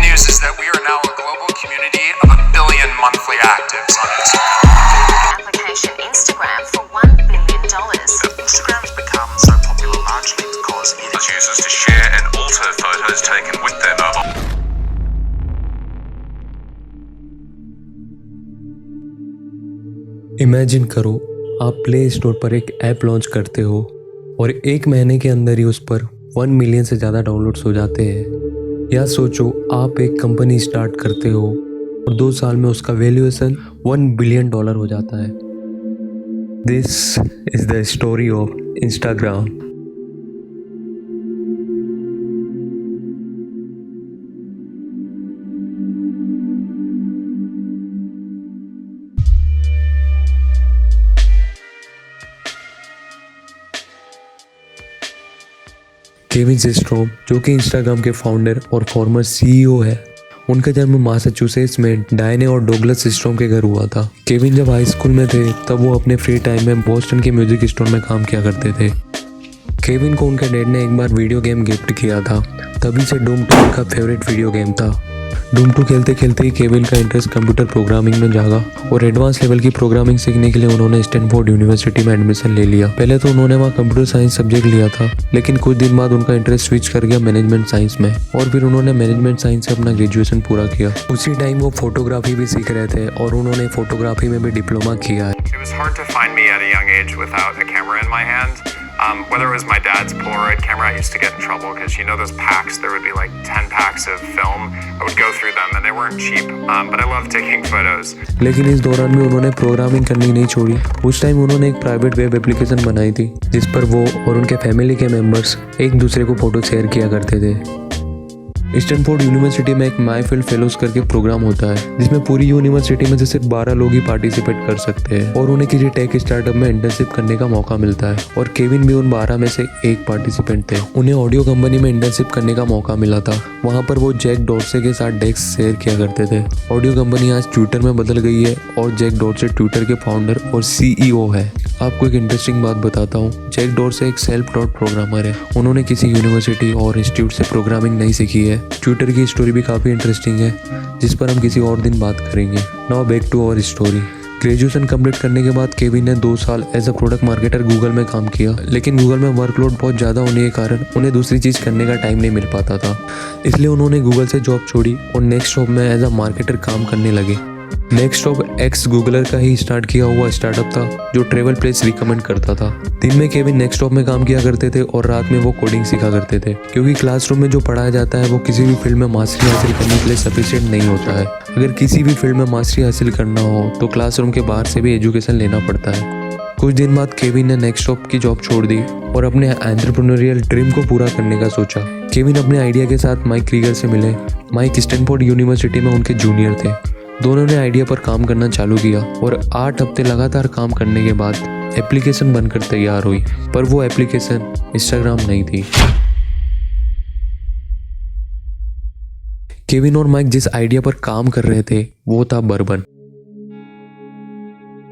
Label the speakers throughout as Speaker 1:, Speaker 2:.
Speaker 1: news is that we are now a global community of 1 billion monthly actives on Instagram.
Speaker 2: Application Instagram for $1 billion.
Speaker 1: Instagram's become so popular largely because it allows users to share and alter photos taken with their mobile.
Speaker 3: Imagine करो आप play store पर एक app launch करते हो और 1 महीने के अंदर ही उस पर 1 मिलियन से ज़्यादा डाउनलोड्स हो जाते हैं। या सोचो आप एक कंपनी स्टार्ट करते हो और 2 साल में उसका वैल्यूएशन $1 बिलियन हो जाता है। This is the story of Instagram. Kevin Systrom जो कि इंस्टाग्राम के फाउंडर और फॉर्मर सीईओ है, उनका जन्म मैसाचुसेट्स में डायने और डोगलस सिस्ट्रोम के घर हुआ था। केविन जब हाई स्कूल में थे तब वो अपने फ्री टाइम में बोस्टन के म्यूजिक स्टोर में काम किया करते थे। केविन को उनके डैड ने एक बार वीडियो गेम गिफ्ट किया था, तभी से डूम 2 उनका फेवरेट वीडियो गेम था। डूम 2 खेलते खेलते ही केविन का इंटरेस्ट कंप्यूटर प्रोग्रामिंग में जागा और एडवांस लेवल की प्रोग्रामिंग सीखने के लिए उन्होंने स्टैनफोर्ड यूनिवर्सिटी में एडमिशन ले लिया। पहले तो उन्होंने वहाँ कंप्यूटर साइंस सब्जेक्ट लिया था, लेकिन कुछ दिन बाद उनका इंटरेस्ट स्विच कर गया मैनेजमेंट साइंस में और फिर उन्होंने मैनेजमेंट साइंस से अपना ग्रेजुएशन पूरा किया। उसी टाइम वो फोटोग्राफी भी सीख रहे थे और उन्होंने फोटोग्राफी में भी डिप्लोमा किया है।
Speaker 1: It was hard to find me at a young age without a camera in my hand. Whether it was my dad's Polaroid camera, I used to get in trouble because you know those packs, there would be like 10 packs of film. I would go through them and they weren't cheap, but I loved taking photos.
Speaker 3: लेकिन इस दौरान भी उन्होंने programming करनी नहीं छोड़ी। उस time उन्होंने एक प्राइवेट वेब एप्लीकेशन बनाई थी जिस पर वो और उनके फैमिली के मेंबर्स एक दूसरे को फोटो शेयर किया करते थे। स्टैनफोर्ड यूनिवर्सिटी में एक मायफील्ड फेलोज करके प्रोग्राम होता है जिसमें पूरी यूनिवर्सिटी में से सिर्फ 12 लोग ही पार्टिसिपेट कर सकते हैं और उन्हें किसी टेक स्टार्टअप में इंटर्नशिप करने का मौका मिलता है और केविन भी उन 12 में से एक पार्टिसिपेंट थे। उन्हें ऑडियो कंपनी में इंटर्नशिप करने का मौका मिला था। वहाँ पर वो जैक डॉर्से के साथ डेस्क शेयर किया करते थे। ऑडियो कंपनी आज ट्विटर में बदल गई है और जैक डॉर्से ट्विटर के फाउंडर और सीईओ है। आपको एक इंटरेस्टिंग बात बताता हूँ, जैक डॉर्से एक सेल्फ टॉट प्रोग्रामर है। उन्होंने किसी यूनिवर्सिटी और इंस्टीट्यूट से प्रोग्रामिंग नहीं सीखी है। ट्विटर की स्टोरी भी काफ़ी इंटरेस्टिंग है जिस पर हम किसी और दिन बात करेंगे। Now back to our story. Graduation complete करने के बाद केविन ने 2 साल as a product marketer Google में काम किया, लेकिन गूगल में वर्कलोड बहुत ज़्यादा होने के कारण उन्हें दूसरी चीज़ करने का टाइम नहीं मिल पाता था। इसलिए उन्होंने गूगल से जॉब छोड़ी और नेक्स्टॉप में एज अ मार्केटर काम करने लगे। नेक्स्टॉप एक्स गूगलर का ही स्टार्ट किया हुआ स्टार्टअप था जो ट्रेवल प्लेस रिकमेंड करता था। दिन में केविन नेक्स्टॉप में काम किया करते थे और रात में वो कोडिंग सीखा करते थे, क्योंकि क्लासरूम में जो पढ़ाया जाता है वो किसी भी फील्ड में मास्टरी हासिल करने के लिए सफिशिएंट नहीं होता है। अगर किसी भी फील्ड में मास्टरी हासिल करना हो तो क्लासरूम के बाहर से भी एजुकेशन लेना पड़ता है। कुछ दिन बाद केविन ने नेक्स्टॉप की जॉब छोड़ दी और अपने एंटरप्रेन्योरियल ड्रीम को पूरा करने का सोचा। केविन अपने आइडिया के साथ माइक क्रीगर से मिले। माइक स्टैनफोर्ड यूनिवर्सिटी में उनके जूनियर थे। दोनों ने आइडिया पर काम करना चालू किया और 8 हफ्ते लगातार काम करने के बाद एप्लीकेशन बनकर तैयार हुई, पर वो एप्लीकेशन इंस्टाग्राम नहीं थी। केविन और माइक जिस आइडिया पर काम कर रहे थे वो था बर्बन।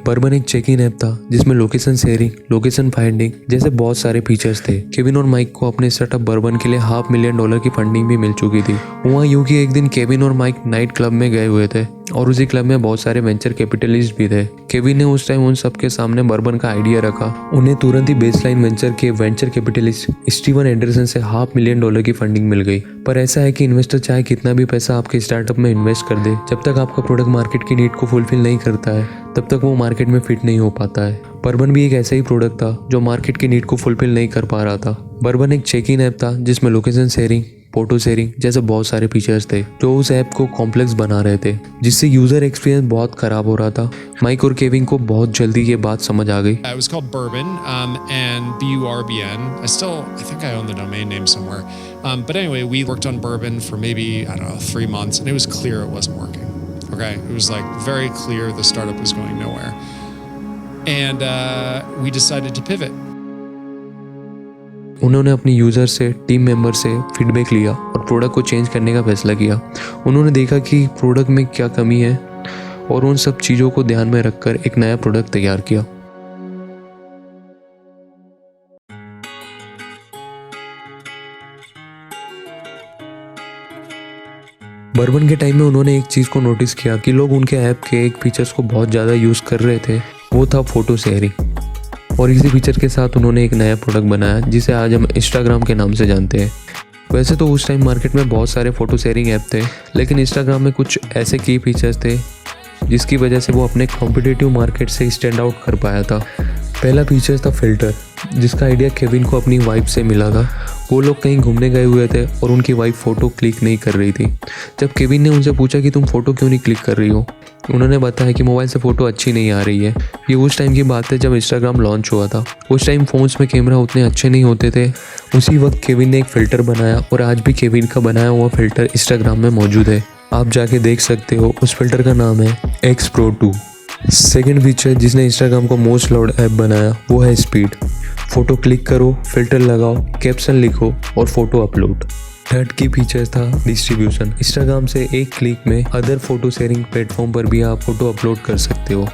Speaker 3: बर्बन एक चेक इन ऐप था जिसमें लोकेशन शेयरिंग, लोकेशन फाइंडिंग जैसे बहुत सारे फीचर्स थे। केविन और माइक को अपने स्टार्टअप बर्बन के लिए $500,000 की फंडिंग भी मिल चुकी थी। हुआ यूं कि एक दिन केविन और माइक नाइट क्लब में गए हुए थे और उसी क्लब में बहुत सारे वेंचर कैपिटलिस्ट भी थे। केविन ने उस टाइम उन सबके सामने बर्बन का आइडिया रखा। उन्हें तुरंत ही बेसलाइन वेंचर के वेंचर कैपिटलिस्ट स्टीवन एंडरसन से $500,000 की फंडिंग मिल गई। पर ऐसा है कि इन्वेस्टर चाहे कितना भी पैसा आपके स्टार्टअप में इन्वेस्ट कर दे, जब तक आपका प्रोडक्ट मार्केट की नीड को फुलफिल नहीं करता है तब तक वो मार्केट में फिट नहीं हो पाता है। बर्बन भी एक ऐसा ही प्रोडक्ट था जो मार्केट की नीड को फुलफिल नहीं कर पा रहा था। बर्बन एक चेक इन ऐप था जिसमें लोकेशन शेयरिंग, फोटो शेयरिंग जैसे बहुत सारे फीचर्स थे जो उस ऐप को कॉम्प्लेक्स बना रहे थे, जिससे यूजर एक्सपीरियंस बहुत खराब हो रहा था। माइक और केविन को बहुत जल्दी ये बात समझ आ गई।
Speaker 4: It was called Bourbon, and BURBN. I think I own the domain name somewhere. But anyway, we worked on Bourbon for maybe, 3 months, and it was clear it wasn't working. Okay, it was like very clear the startup was going nowhere, and we decided to pivot.
Speaker 3: उन्होंने अपनी user से, team member से feedback लिया और product को change करने का फैसला किया। उन्होंने देखा कि प्रोडक्ट में क्या कमी है और उन सब चीज़ों को ध्यान में रखकर एक नया प्रोडक्ट तैयार किया। बर्बन के टाइम में उन्होंने एक चीज़ को नोटिस किया कि लोग उनके ऐप के एक फीचर्स को बहुत ज़्यादा यूज़ कर रहे थे, वो था फ़ोटो शेयरिंग। और इसी फीचर के साथ उन्होंने एक नया प्रोडक्ट बनाया जिसे आज हम इंस्टाग्राम के नाम से जानते हैं। वैसे तो उस टाइम मार्केट में बहुत सारे फ़ोटो शेयरिंग ऐप थे, लेकिन इंस्टाग्राम में कुछ ऐसे की फीचर्स थे जिसकी वजह से वो अपने कॉम्पिटिटिव मार्केट से स्टैंड आउट कर पाया था। पहला फीचर था फ़िल्टर, जिसका आइडिया केविन को अपनी वाइफ से मिला था। वो लोग कहीं घूमने गए हुए थे और उनकी वाइफ फ़ोटो क्लिक नहीं कर रही थी। जब केविन ने उनसे पूछा कि तुम फ़ोटो क्यों नहीं क्लिक कर रही हो, उन्होंने बताया कि मोबाइल से फ़ोटो अच्छी नहीं आ रही है। ये उस टाइम की बात है जब इंस्टाग्राम लॉन्च हुआ था। उस टाइम फ़ोन्स में कैमरा उतने अच्छे नहीं होते थे। उसी वक्त केविन ने एक फ़िल्टर बनाया और आज भी केविन का बनाया हुआ फ़िल्टर इंस्टाग्राम में मौजूद है। आप जाके देख सकते हो। उस फिल्टर का नाम है X Pro 2। सेकंड फीचर जिसने इंस्टाग्राम को मोस्ट लव्ड ऐप बनाया वो है स्पीड। फ़ोटो क्लिक करो, फ़िल्टर लगाओ, कैप्शन लिखो और फ़ोटो अपलोड। थर्ड की फीचर था डिस्ट्रीब्यूशन। इंस्टाग्राम से एक क्लिक में अदर फोटो शेयरिंग प्लेटफॉर्म पर भी आप फोटो अपलोड कर सकते हो।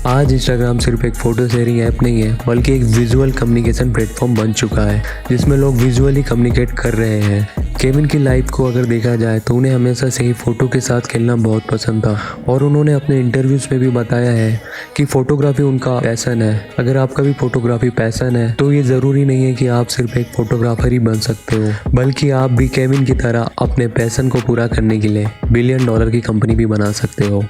Speaker 3: आज इंस्टाग्राम सिर्फ एक फ़ोटो शेयरिंग ऐप नहीं है, बल्कि एक विजुअल कम्युनिकेशन प्लेटफॉर्म बन चुका है जिसमें लोग विजुअली कम्युनिकेट कर रहे हैं। केविन की लाइफ को अगर देखा जाए तो उन्हें हमेशा से ही फ़ोटो के साथ खेलना बहुत पसंद था और उन्होंने अपने इंटरव्यूज़ में भी बताया है कि फ़ोटोग्राफी उनका पैसन है। अगर आपका भी फ़ोटोग्राफी पैसन है तो ये ज़रूरी नहीं है कि आप सिर्फ एक फ़ोटोग्राफर ही बन सकते हो, बल्कि आप भी केविन की तरह अपने पैसन को पूरा करने के लिए $1 बिलियन की कंपनी भी बना सकते हो।